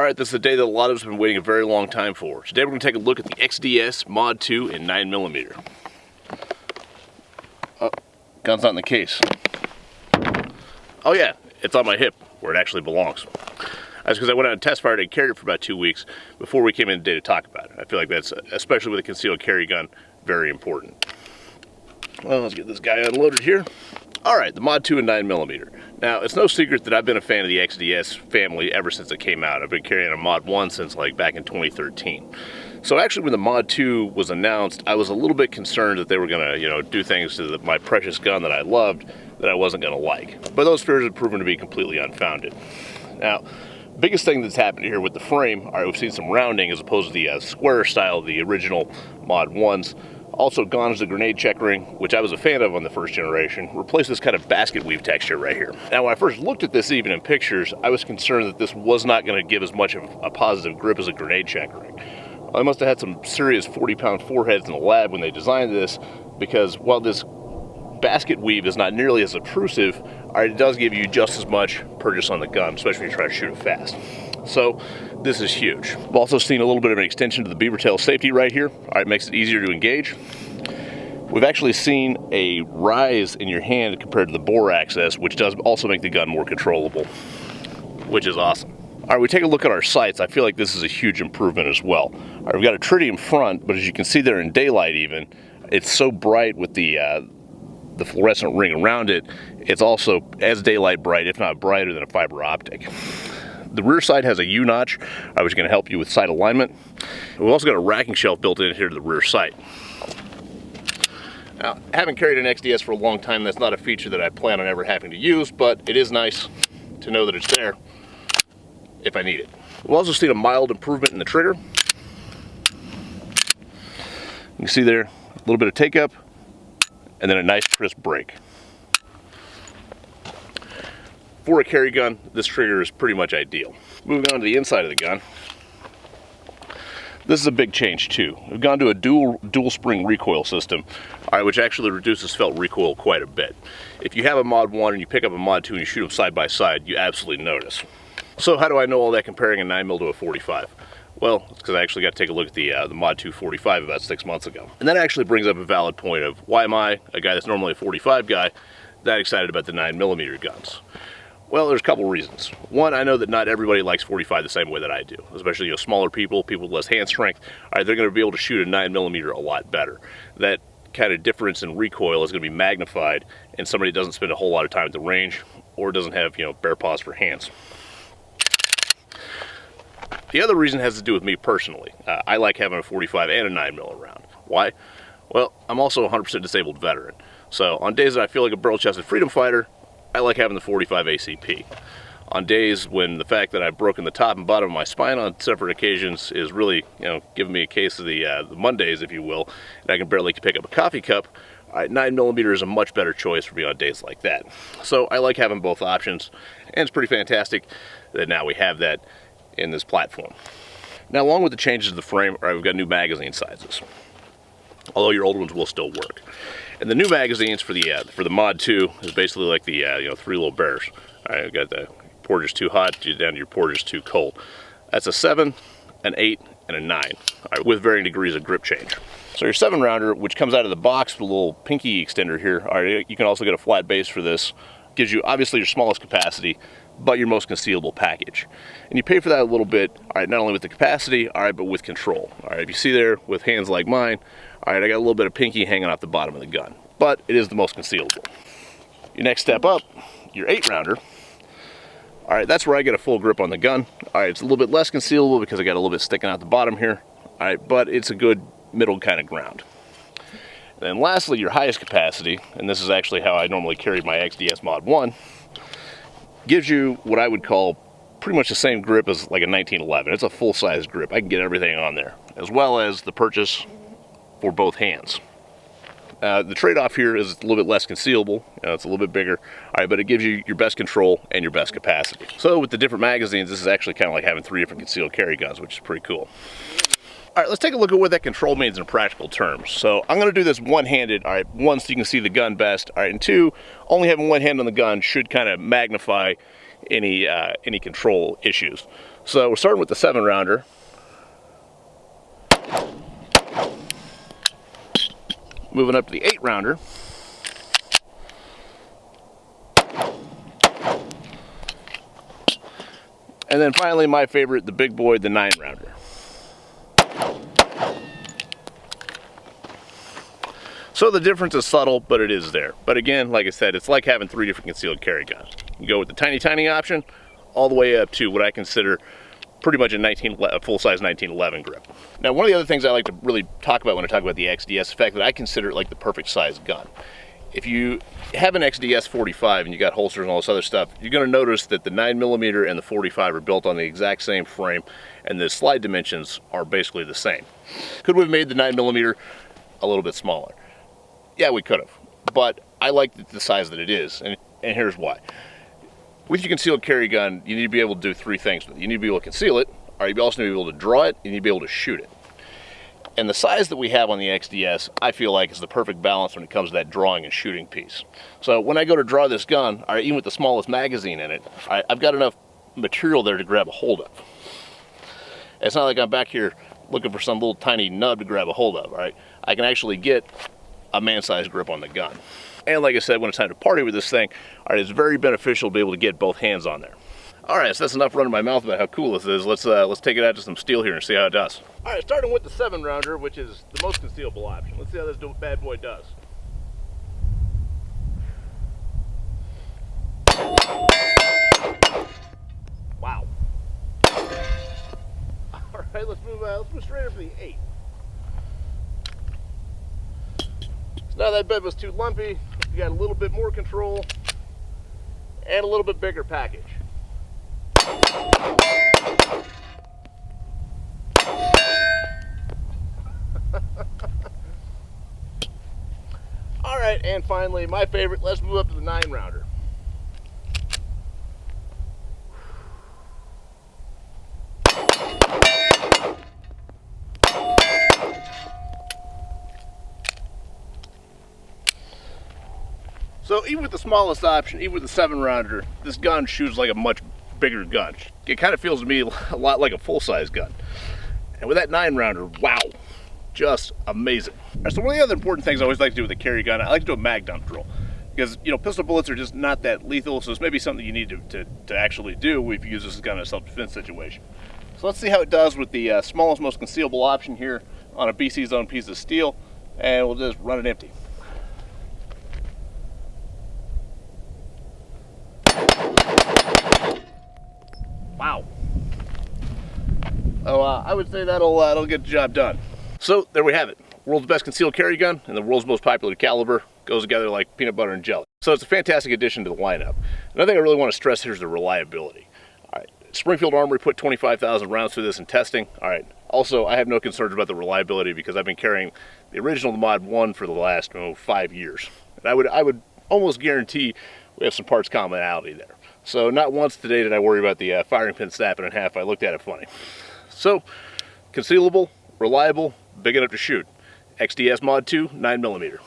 Alright, this is the day that a lot of us have been waiting a very long time for. Today we're going to take a look at the XDS Mod 2 in 9mm. Oh, gun's not in the case. Oh yeah, it's on my hip, where it actually belongs. That's because I went out and test fired it and carried it for about 2 weeks before we came in today to talk about it. I feel like that's, especially with a concealed carry gun, very important. Well, let's get this guy unloaded here. Alright, the Mod 2 in 9mm. Now, it's no secret that I've been a fan of the XDS family ever since it came out. I've been carrying a Mod 1 since like back in 2013. So actually when the Mod 2 was announced, I was a little bit concerned that they were gonna, do things to my precious gun that I loved that I wasn't gonna like. But those fears have proven to be completely unfounded. Now, biggest thing that's happened here with the frame, alright, we've seen some rounding as opposed to the square style of the original Mod 1s. Also gone is the grenade check ring, which I was a fan of on the first generation. Replaced this kind of basket weave texture right here. Now when I first looked at this even in pictures, I was concerned that this was not going to give as much of a positive grip as a grenade check ring. Well, they must have had some serious 40-pound foreheads in the lab when they designed this, because while this basket weave is not nearly as obtrusive, it does give you just as much purchase on the gun, especially when you try to shoot it fast. So this is huge. I've also seen a little bit of an extension to the beaver tail safety right here. It makes it easier to engage. We've actually seen a rise in your hand compared to the bore access, which does also make the gun more controllable, which is awesome. Alright, we take a look at our sights. I feel like this is a huge improvement as well. Alright, we've got a tritium front, but as you can see there in daylight even, it's so bright with the fluorescent ring around it, it's also as daylight bright, if not brighter than a fiber optic. The rear sight has a U-notch, which is going to help you with sight alignment. We've also got a racking shelf built in here to the rear sight. Now, I haven't carried an XDS for a long time. That's not a feature that I plan on ever having to use, but it is nice to know that it's there if I need it. We've also seen a mild improvement in the trigger. You can see there a little bit of take up, and then a nice crisp break. For a carry gun, this trigger is pretty much ideal. Moving on to the inside of the gun. This is a big change too. We've gone to a dual spring recoil system, which actually reduces felt recoil quite a bit. If you have a Mod 1 and you pick up a Mod 2 and you shoot them side by side, you absolutely notice. So how do I know all that comparing a 9mm to a 45? Well, it's because I actually got to take a look at the Mod 2 45 about 6 months ago. And that actually brings up a valid point of why am I, a guy that's normally a 45 guy, that excited about the 9mm guns? Well, there's a couple reasons. One, I know that not everybody likes 45 the same way that I do, especially smaller people with less hand strength. They're going to be able to shoot a 9mm a lot better. That kind of difference in recoil is going to be magnified in somebody that doesn't spend a whole lot of time at the range or doesn't have bare paws for hands. The other reason has to do with me personally. I like having a 45 and a 9mm around. Why? Well, I'm also a 100% disabled veteran. So on days that I feel like a barrel-chested freedom fighter, I like having the 45 ACP. On days when the fact that I've broken the top and bottom of my spine on separate occasions is really, giving me a case of the Mondays, if you will, and I can barely pick up a coffee cup, 9mm is a much better choice for me on days like that. So I like having both options, and it's pretty fantastic that now we have that in this platform. Now, along with the changes to the frame, we've got new magazine sizes, although your old ones will still work. And the new magazines for the Mod 2 is basically like the three little bears. We've got the portage too hot down to your portage too cold. That's a 7, an 8, and a 9, with varying degrees of grip change. So your 7-rounder, which comes out of the box with a little pinky extender here, you can also get a flat base for this. Gives you obviously your smallest capacity, but your most concealable package. And you pay for that a little bit, not only with the capacity, but with control. If you see there with hands like mine, I got a little bit of pinky hanging off the bottom of the gun, but it is the most concealable. Your next step up, your 8-rounder. That's where I get a full grip on the gun. It's a little bit less concealable because I got a little bit sticking out the bottom here. But it's a good middle kind of ground. And then lastly, your highest capacity, and this is actually how I normally carry my XDS Mod 1, gives you what I would call pretty much the same grip as like a 1911. It's a full-size grip. I can get everything on there, as well as the purchase for both hands. The trade-off here is it's a little bit less concealable. It's a little bit bigger, but it gives you your best control and your best capacity. So with the different magazines, this is actually kind of like having 3 different concealed carry guns, which is pretty cool. All right, let's take a look at what that control means in practical terms. So I'm going to do this one-handed, one, so you can see the gun best, and two, only having one hand on the gun should kind of magnify any control issues. So we're starting with the 7-rounder. Moving up to the 8-rounder. And then finally my favorite, the big boy, the 9-rounder. So the difference is subtle, but it is there. But again, like I said, it's like having 3 different concealed carry guns. You go with the tiny option, all the way up to what I consider pretty much a full-size 1911 grip. Now, one of the other things I like to really talk about when I talk about the XDS is the fact that I consider it like the perfect size gun. If you have an XDS 45 and you got holsters and all this other stuff, you're going to notice that the 9mm and the 45 are built on the exact same frame, and the slide dimensions are basically the same. Could we have made the 9mm a little bit smaller? Yeah, we could have, but I like the size that it is, and here's why. With your concealed carry gun, you need to be able to do 3 things with it. You need to be able to conceal it, or you also need to be able to draw it, and you need to be able to shoot it. And the size that we have on the XDS, I feel like is the perfect balance when it comes to that drawing and shooting piece. So when I go to draw this gun, even with the smallest magazine in it, I've got enough material there to grab a hold of. It's not like I'm back here looking for some little tiny nub to grab a hold of, all right? I can actually get a man-sized grip on the gun. And like I said, when it's time to party with this thing, all right, it's very beneficial to be able to get both hands on there. All right, so that's enough running my mouth about how cool this is. Let's take it out to some steel here and see how it does. All right, starting with the 7-rounder, which is the most concealable option. Let's see how this bad boy does. Wow. All right, let's move straight up to the 8. So now that bed was too lumpy. You got a little bit more control and a little bit bigger package. All right, and finally, my favorite, let's move up to the 9-rounder. So even with the smallest option, even with the 7-rounder, this gun shoots like a much bigger gun. It kind of feels to me a lot like a full-size gun. And with that 9-rounder, wow, just amazing. Right, so one of the other important things I always like to do with a carry gun, I like to do a mag dump drill. Because, you know, pistol bullets are just not that lethal, so it's maybe something you need to actually do if you use this gun in a self-defense situation. So let's see how it does with the smallest, most concealable option here on a BC Zone piece of steel, and we'll just run it empty. Wow. Oh, I would say that'll get the job done. So there we have it. World's best concealed carry gun and the world's most popular caliber goes together like peanut butter and jelly. So it's a fantastic addition to the lineup. Another thing I really want to stress here is the reliability. All right, Springfield Armory put 25,000 rounds through this in testing. All right. Also, I have no concerns about the reliability because I've been carrying the original Mod 1 for the last 5 years. And I would almost guarantee we have some parts commonality there. So not once today did I worry about the firing pin snapping in half. I looked at it funny. So, concealable, reliable, big enough to shoot. XDS Mod 2, 9mm.